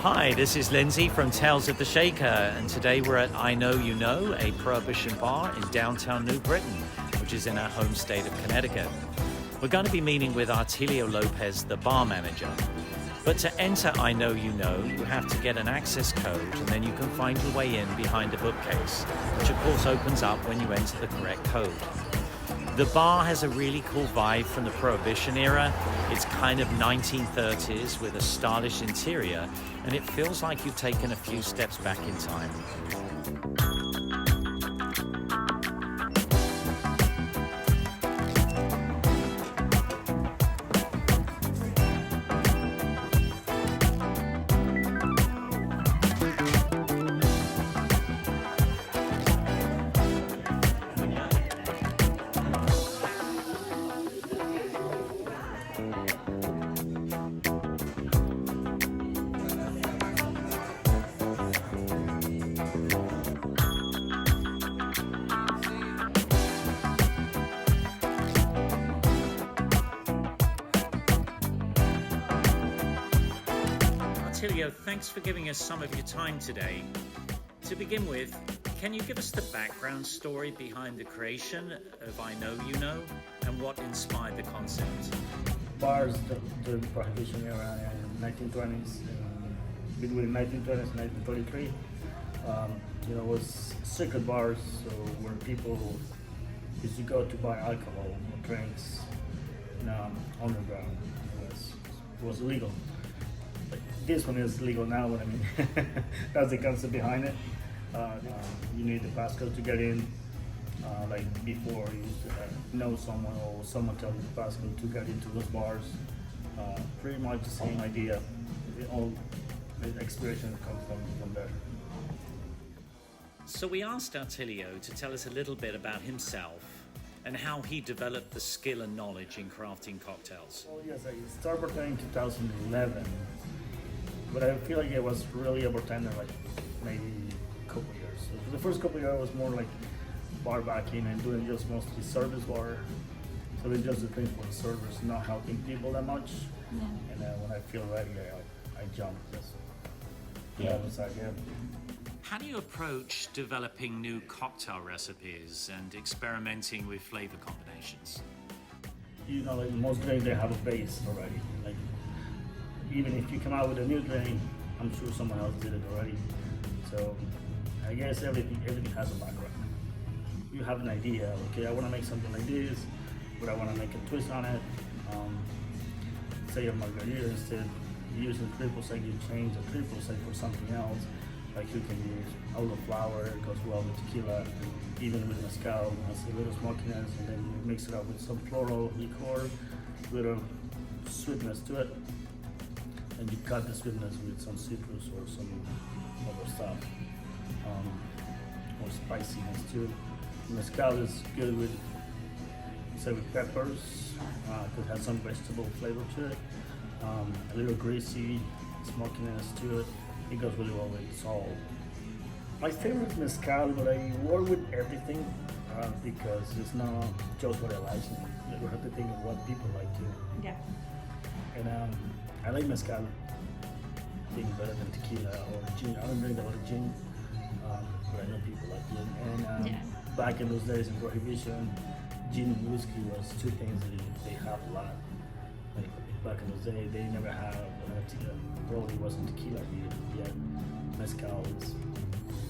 Hi, this is Lindsay from Tales of the Shaker, and today we're at I Know You Know, a Prohibition bar in downtown New Britain, which is in our home state of Connecticut. We're going to be meeting with Artilio Lopez, the bar manager. But to enter I Know You Know, you have to get an access code, and then you can find your way in behind a bookcase, which of course opens up when you enter the correct code. The bar has a really cool vibe from the Prohibition era. It's kind of 1930s with a stylish interior, and it feels like you've taken a few steps back in time. Artilio, thanks for giving us some of your time today. To begin with, can you give us the background story behind the creation of I Know You Know and what inspired the concept? Bars during the Prohibition era in 1920s, between 1920s and 1933, was secret bars, so where people used to go to buy alcohol or drinks underground. It was illegal. This one is legal now, but I mean, that's the concept behind it. You need the passcode to get in. Like before, you used to know someone or someone tell you the passcode to get into those bars. Pretty much the same idea. All the inspiration comes from there. So we asked Artilio to tell us a little bit about himself and how he developed the skill and knowledge in crafting cocktails. Well, yes, I started bartending in 2011. But I feel like it was really a bartender like maybe a couple years. So for the first couple of years, I was more like bar backing and doing just mostly service bar. So it's just the thing for the servers, not helping people that much. Yeah. And then when I feel ready, I jump. That was the idea. How do you approach developing new cocktail recipes and experimenting with flavor combinations? Like most drinks, they have a base already. Like, even if you come out with a new drink, I'm sure someone else did it already. So I guess everything has a background. You have an idea, okay, I want to make something like this, but I want to make a twist on it. Say a margarita, instead of using triple sec, you change the triple sec for something else. Like you can use olive flower, it goes well with tequila, even with mezcal, it has a little smokiness, and then you mix it up with some floral liqueur, little sweetness to it. And you cut the sweetness with some citrus or some other stuff, or spiciness too. Mezcal is good with, say, with peppers, it has some vegetable flavor to it, a little greasy smokiness to it. It goes really well with salt. My favorite is mezcal, but I work with everything because it's not just what I like. You have to think of what people like too. Yeah. And I like mezcal being better than tequila or gin. I don't drink a lot of gin, but I know people like gin. And back in those days in Prohibition, gin and whiskey was two things that they have a lot. Like back in those days, they never have tequila. Probably wasn't tequila yet.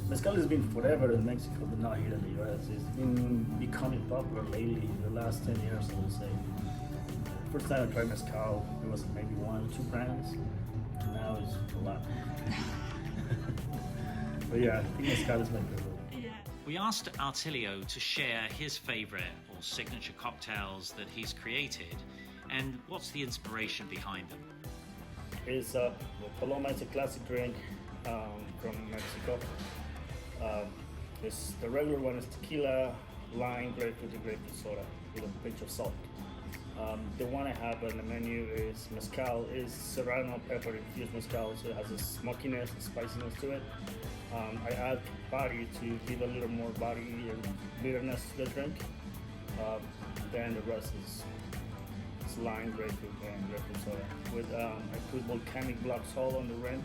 Mezcal has been forever in Mexico, but not here in the US. It's been becoming popular lately in the last 10 years, I would say. First time I tried mezcal, it was maybe 1 or 2 brands. Now it's a lot. But yeah, I think mezcal is my favorite. Yeah. We asked Artilio to share his favorite or signature cocktails that he's created, and what's the inspiration behind them. It's Paloma. It's a classic drink from Mexico. The regular one is tequila, lime, grapefruit, and grapefruit soda with a pinch of salt. The one I have on the menu is mezcal. Is serrano pepper infused mezcal, so it has a smokiness and spiciness to it. I add body to give a little more body and bitterness to the drink. Then the rest is lime, grapefruit, and grapefruit soda. With I put volcanic black salt on the rim,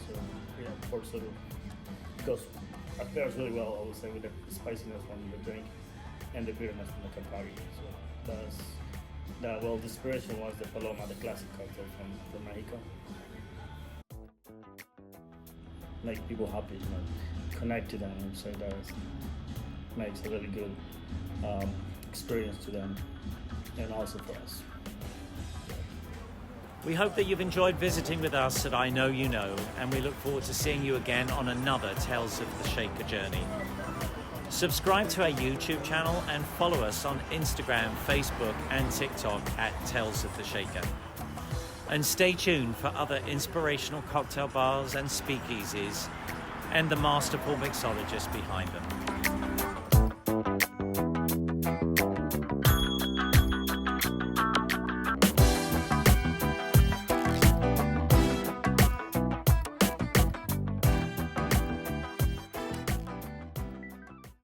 So yeah, of course it goes pairs really well, I would say, with the spiciness from the drink and the bitterness from the Campari. So the inspiration was the Paloma, the classic cocktail from Mexico. Make people happy, you know, connect to them, and so that makes a really good experience to them and also for us. We hope that you've enjoyed visiting with us at I Know You Know, and we look forward to seeing you again on another Tales of the Shaker journey. Subscribe to our YouTube channel and follow us on Instagram, Facebook and TikTok at Tales of the Shaker. And stay tuned for other inspirational cocktail bars and speakeasies and the masterful mixologist behind them.